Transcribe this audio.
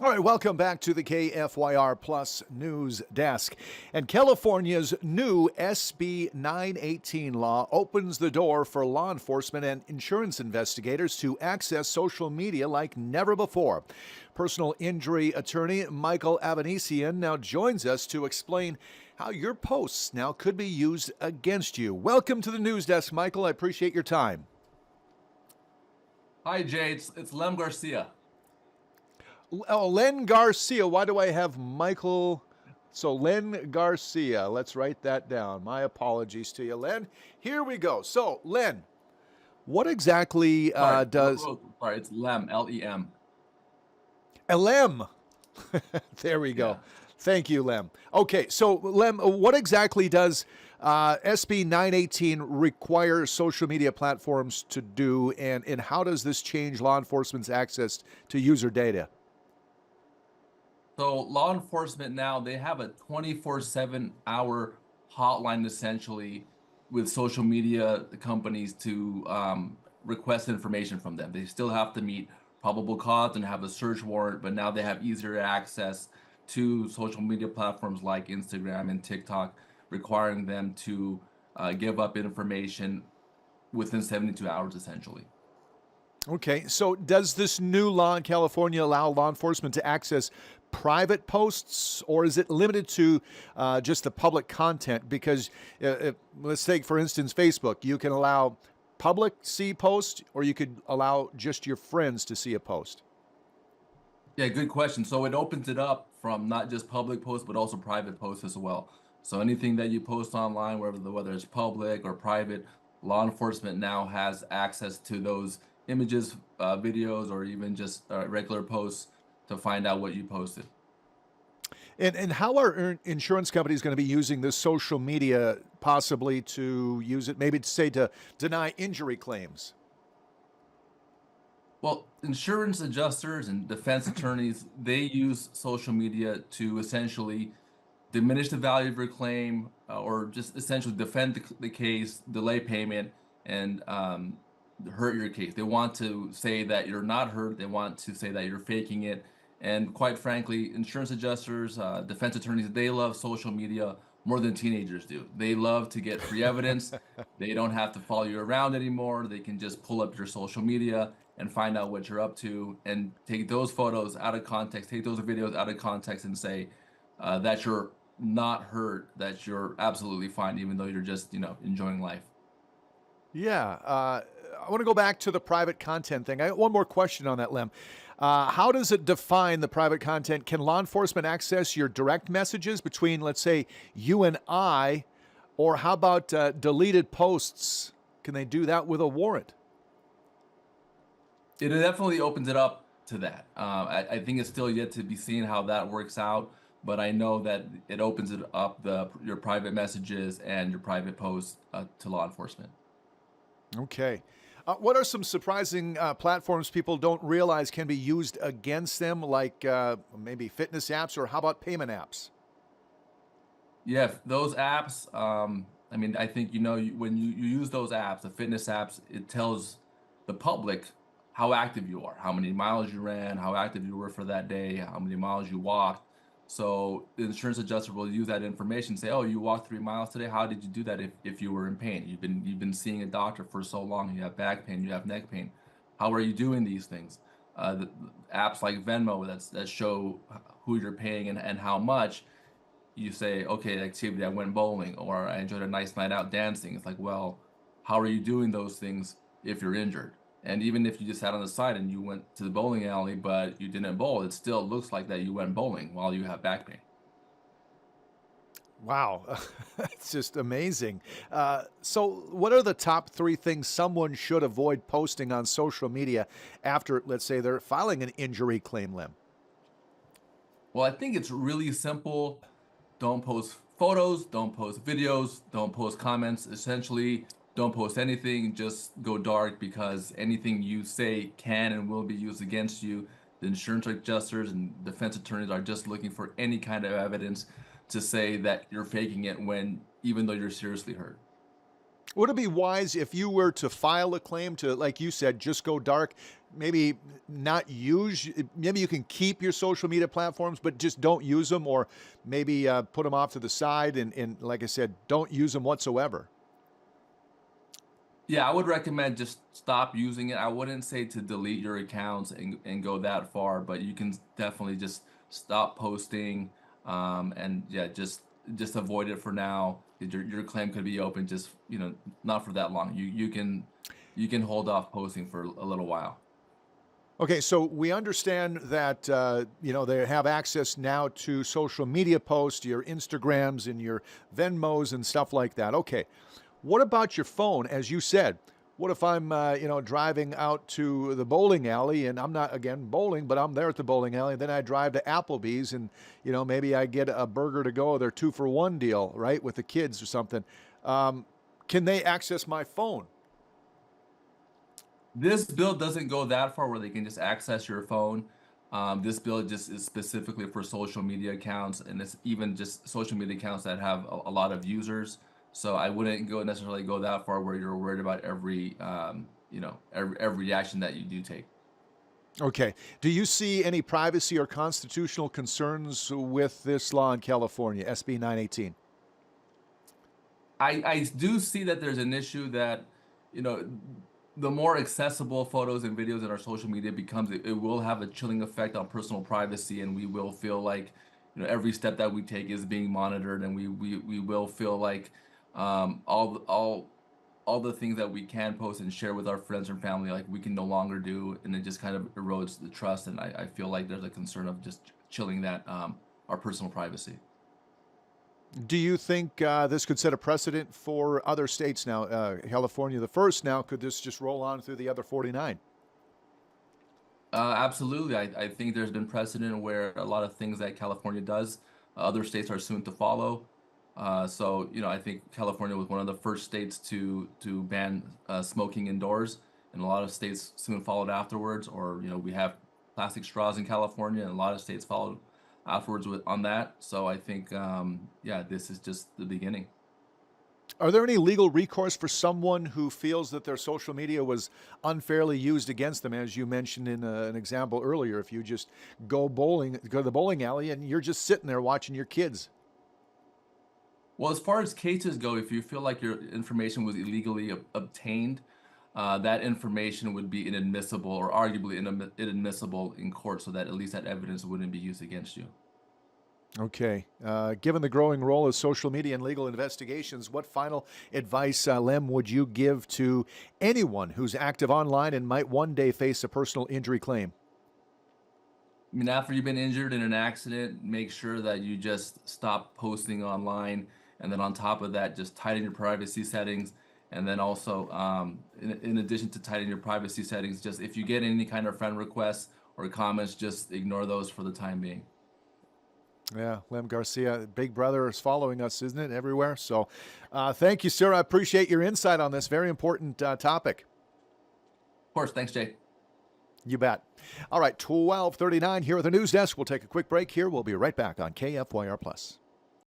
All right, welcome back to the KFYR Plus News Desk. And California's new SB 918 law opens the door for law enforcement and insurance investigators to access social media like never before. Personal injury attorney Michael Avanesian now joins us to explain how your posts now could be used against you. Welcome to the News Desk, Michael. I appreciate your time. Hi, Jay. It's Lem Garcia. Oh, Len Garcia. Why do I have Michael? So, Len Garcia. Let's write that down. My apologies to you, Len. Here we go. So, Len, what exactly does Sorry, it's Lem, Lem. LM? There we go. Yeah. Thank you, Lem. Okay, so Lem, what exactly does SB 918 require social media platforms to do, and how does this change law enforcement's access to user data? So law enforcement now, they have a 24/7 hour hotline essentially with social media companies to request information from them. They still have to meet probable cause and have a search warrant, but now they have easier access to social media platforms like Instagram and TikTok, requiring them to give up information within 72 hours essentially. Okay, so does this new law in California allow law enforcement to access private posts, or is it limited to just the public content? Because let's take, for instance, Facebook. You can allow public see posts, or you could allow just your friends to see a post. Yeah, good question. So it opens it up from not just public posts, but also private posts as well. So anything that you post online, whether it's public or private, law enforcement now has access to those images, videos, or even just regular posts to find out what you posted. And how are insurance companies going to be using this social media possibly to use it, maybe to say to deny injury claims? Well, insurance adjusters and defense attorneys, they use social media to essentially diminish the value of your claim or just essentially defend the case, delay payment, and hurt your case. They want to say that you're not hurt. They want to say that you're faking it. And quite frankly, insurance adjusters, defense attorneys, they love social media more than teenagers do. They love to get free evidence. They don't have to follow you around anymore. They can just pull up your social media and find out what you're up to and take those photos out of context, take those videos out of context and say that you're not hurt, that you're absolutely fine, even though you're just, enjoying life. Yeah, I want to go back to the private content thing. I got one more question on that, Lem. How does it define the private content? Can law enforcement access your direct messages between, let's say, you and I, or how about deleted posts? Can they do that with a warrant? It definitely opens it up to that. I think it's still yet to be seen how that works out, but I know that it opens it up your private messages and your private posts to law enforcement. Okay. What are some surprising platforms people don't realize can be used against them, like maybe fitness apps, or how about payment apps? Yeah, those apps. I mean, I think when you use those apps, the fitness apps, it tells the public how active you are, how many miles you ran, how active you were for that day, how many miles you walked. So the insurance adjuster will use that information, say, "Oh, you walked 3 miles today. How did you do that? If you were in pain, you've been seeing a doctor for so long, you have back pain, you have neck pain. How are you doing these things?" The apps like Venmo that show who you're paying and how much you say, okay, activity, I went bowling or I enjoyed a nice night out dancing. It's like, well, how are you doing those things if you're injured? And even if you just sat on the side and you went to the bowling alley, but you didn't bowl, it still looks like that you went bowling while you have back pain. Wow, it's just amazing. So, what are the top three things someone should avoid posting on social media after, let's say, they're filing an injury claim, Lim? Well, I think it's really simple. Don't post photos, don't post videos, don't post comments. Essentially, don't post anything. Just go dark because anything you say can and will be used against you. The insurance adjusters and defense attorneys are just looking for any kind of evidence to say that you're faking it when even though you're seriously hurt. Would it be wise if you were to file a claim to, like you said, just go dark? Maybe not use, maybe you can keep your social media platforms, but just don't use them, or maybe put them off to the side and, like I said, don't use them whatsoever. Yeah, I would recommend just stop using it. I wouldn't say to delete your accounts and go that far, but you can definitely just stop posting, and yeah, just avoid it for now. Your claim could be open just, not for that long. You can hold off posting for a little while. Okay, so we understand that they have access now to social media posts, your Instagrams and your Venmos and stuff like that. Okay, what about your phone? As you said, what if I'm driving out to the bowling alley and I'm not again bowling, but I'm there at the bowling alley, and then I drive to Applebee's and maybe I get a burger to go, their 2-for-1 deal, right, with the kids or something. Can they access my phone? This bill doesn't go that far where they can just access your phone. This bill just is specifically for social media accounts, and it's even just social media accounts that have a lot of users. So I wouldn't necessarily go that far where you're worried about every action that you do take. Okay. Do you see any privacy or constitutional concerns with this law in California, SB 918? I do see that there's an issue that, you know, the more accessible photos and videos in our social media becomes, it will have a chilling effect on personal privacy, and we will feel like, every step that we take is being monitored, and we will feel like all the things that we can post and share with our friends and family, like we can no longer do, and it just kind of erodes the trust. And I feel like there's a concern of just chilling that our personal privacy. Do you think this could set a precedent for other states now? California, the first now. Could this just roll on through the other 49? Absolutely. I think there's been precedent where a lot of things that California does, other states are soon to follow. So, I think California was one of the first states to ban smoking indoors, and a lot of states soon followed afterwards. Or, we have plastic straws in California, and a lot of states followed afterwards on that. So I think, yeah, this is just the beginning. Are there any legal recourse for someone who feels that their social media was unfairly used against them? As you mentioned in an example earlier, if you just go to the bowling alley and you're just sitting there watching your kids. Well, as far as cases go, if you feel like your information was illegally obtained, that information would be inadmissible, or arguably inadmissible in court, so that at least that evidence wouldn't be used against you. Okay. Given the growing role of social media in legal investigations, what final advice, Lem, would you give to anyone who's active online and might one day face a personal injury claim? I mean, after you've been injured in an accident, make sure that you just stop posting online. And then on top of that, just tighten your privacy settings. And then also, in addition to tightening your privacy settings, just if you get any kind of friend requests or comments, just ignore those for the time being. Yeah, Lem Garcia, Big Brother is following us, isn't it, everywhere? So thank you, sir. I appreciate your insight on this very important topic. Of course. Thanks, Jay. You bet. All right, 12:39 here at the news desk. We'll take a quick break here. We'll be right back on KFYR Plus.